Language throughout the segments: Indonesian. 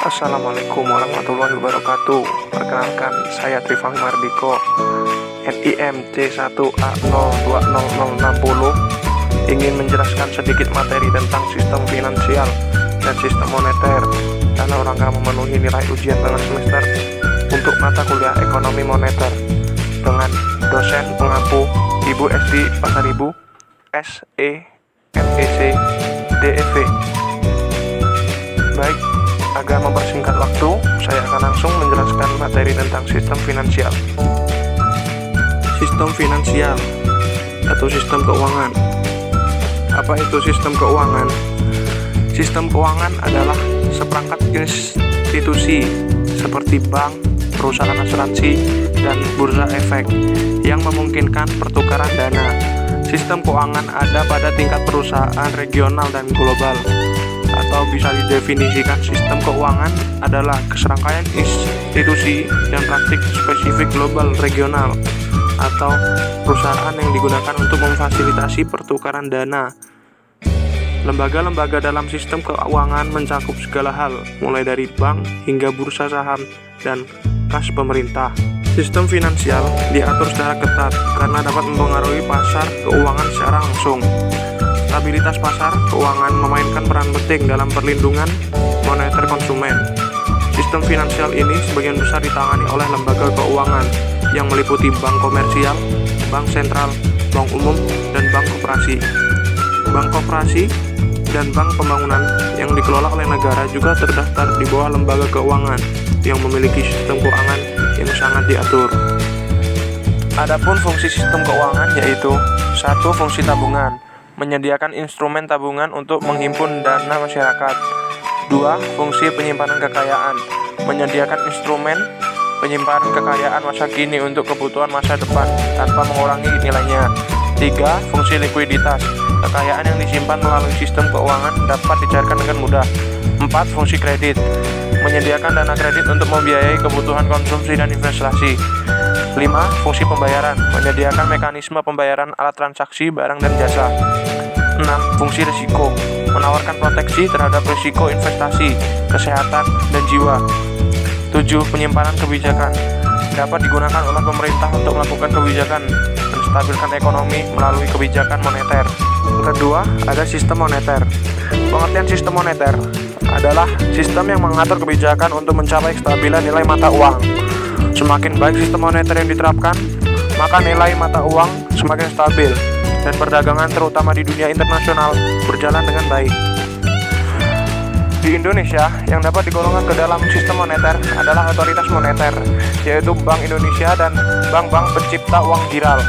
Assalamualaikum warahmatullahi wabarakatuh. Perkenalkan, saya Trifang Mardiko, NIM C1A020060, ingin menjelaskan sedikit materi tentang sistem finansial dan sistem moneter dalam rangka memenuhi nilai ujian tengah semester untuk mata kuliah ekonomi moneter dengan dosen pengampu Ibu SD Pasaribu, SE, MEC, DEV. Baik, agar mempersingkat waktu, saya akan langsung menjelaskan materi tentang sistem finansial. Sistem finansial atau sistem keuangan. Apa itu sistem keuangan? Sistem keuangan adalah seperangkat institusi seperti bank, perusahaan asuransi, dan bursa efek yang memungkinkan pertukaran dana. Sistem keuangan ada pada tingkat perusahaan regional dan global, atau bisa didefinisikan sistem keuangan adalah keserangkaian institusi dan praktik spesifik global regional atau perusahaan yang digunakan untuk memfasilitasi pertukaran dana. Lembaga-lembaga dalam sistem keuangan mencakup segala hal, mulai dari bank hingga bursa saham dan kas pemerintah. Sistem finansial diatur secara ketat karena dapat mempengaruhi pasar keuangan secara langsung. Stabilitas pasar keuangan memainkan peran penting dalam perlindungan moneter konsumen. Sistem finansial ini sebagian besar ditangani oleh lembaga keuangan yang meliputi bank komersial, bank sentral, bank umum, dan bank koperasi. Bank koperasi dan bank pembangunan yang dikelola oleh negara juga terdaftar di bawah lembaga keuangan yang memiliki sistem keuangan yang sangat diatur. Adapun fungsi sistem keuangan yaitu: 1. Fungsi tabungan, menyediakan instrumen tabungan untuk menghimpun dana masyarakat. 2. Fungsi penyimpanan kekayaan, menyediakan instrumen penyimpanan kekayaan masa kini untuk kebutuhan masa depan tanpa mengurangi nilainya. 3. Fungsi likuiditas, kekayaan yang disimpan melalui sistem keuangan dapat dicairkan dengan mudah. 4. Fungsi kredit, menyediakan dana kredit untuk membiayai kebutuhan konsumsi dan investasi. 5. Fungsi pembayaran, menyediakan mekanisme pembayaran alat transaksi barang dan jasa. 6. Fungsi risiko, menawarkan proteksi terhadap risiko investasi, kesehatan, dan jiwa. 7. Penyimpanan kebijakan, dapat digunakan oleh pemerintah untuk melakukan kebijakan menstabilkan ekonomi melalui kebijakan moneter. Kedua, ada sistem moneter. Pengertian sistem moneter adalah sistem yang mengatur kebijakan untuk mencapai kestabilan nilai mata uang. Semakin baik sistem moneter yang diterapkan, maka nilai mata uang semakin stabil dan perdagangan terutama di dunia internasional berjalan dengan baik. Di Indonesia, yang dapat digolongkan ke dalam sistem moneter adalah otoritas moneter, yaitu Bank Indonesia dan bank-bank pencipta uang digital.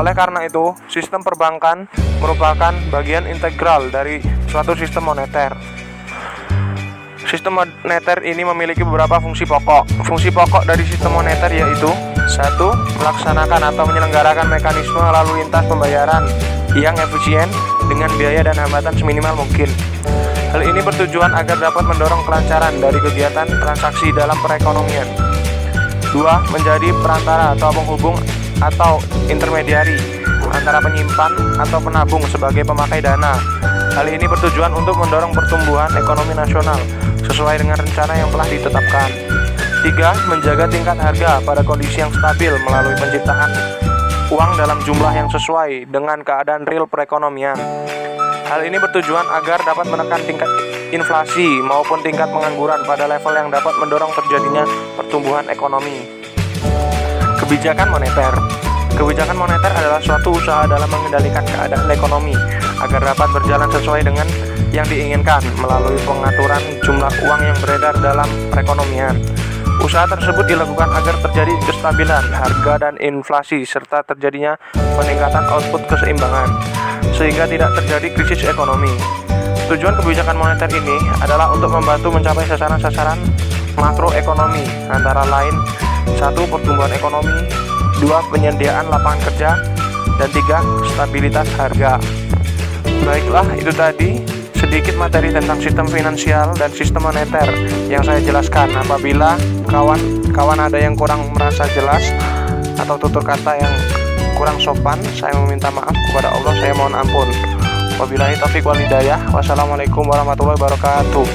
Oleh karena itu, sistem perbankan merupakan bagian integral dari suatu sistem moneter. Sistem moneter ini memiliki beberapa fungsi pokok. Fungsi pokok dari sistem moneter yaitu: 1. Melaksanakan atau menyelenggarakan mekanisme lalu lintas pembayaran yang efisien dengan biaya dan hambatan seminimal mungkin. Hal ini bertujuan agar dapat mendorong kelancaran dari kegiatan transaksi dalam perekonomian. 2. Menjadi perantara atau penghubung atau intermediari antara penyimpan atau penabung sebagai pemakai dana. Hal ini bertujuan untuk mendorong pertumbuhan ekonomi nasional sesuai dengan rencana yang telah ditetapkan. 3. Menjaga tingkat harga pada kondisi yang stabil melalui penciptaan uang dalam jumlah yang sesuai dengan keadaan real perekonomian. Hal ini bertujuan agar dapat menekan tingkat inflasi maupun tingkat pengangguran pada level yang dapat mendorong terjadinya pertumbuhan ekonomi. Kebijakan moneter. Kebijakan moneter adalah suatu usaha dalam mengendalikan keadaan ekonomi agar dapat berjalan sesuai dengan yang diinginkan melalui pengaturan jumlah uang yang beredar dalam perekonomian. Usaha tersebut dilakukan agar terjadi kestabilan harga dan inflasi serta terjadinya peningkatan output keseimbangan sehingga tidak terjadi krisis ekonomi. Tujuan kebijakan moneter ini adalah untuk membantu mencapai sasaran-sasaran makroekonomi antara lain: 1. Pertumbuhan ekonomi, 2. Penyediaan lapangan kerja, dan 3. Stabilitas harga. Baiklah, itu tadi sedikit materi tentang sistem finansial dan sistem moneter yang saya jelaskan. Apabila kawan ada yang kurang merasa jelas atau tutur kata yang kurang sopan, saya meminta maaf kepada Allah, saya mohon ampun. Wabillahi taufiq wal hidayah. Wassalamualaikum warahmatullahi wabarakatuh.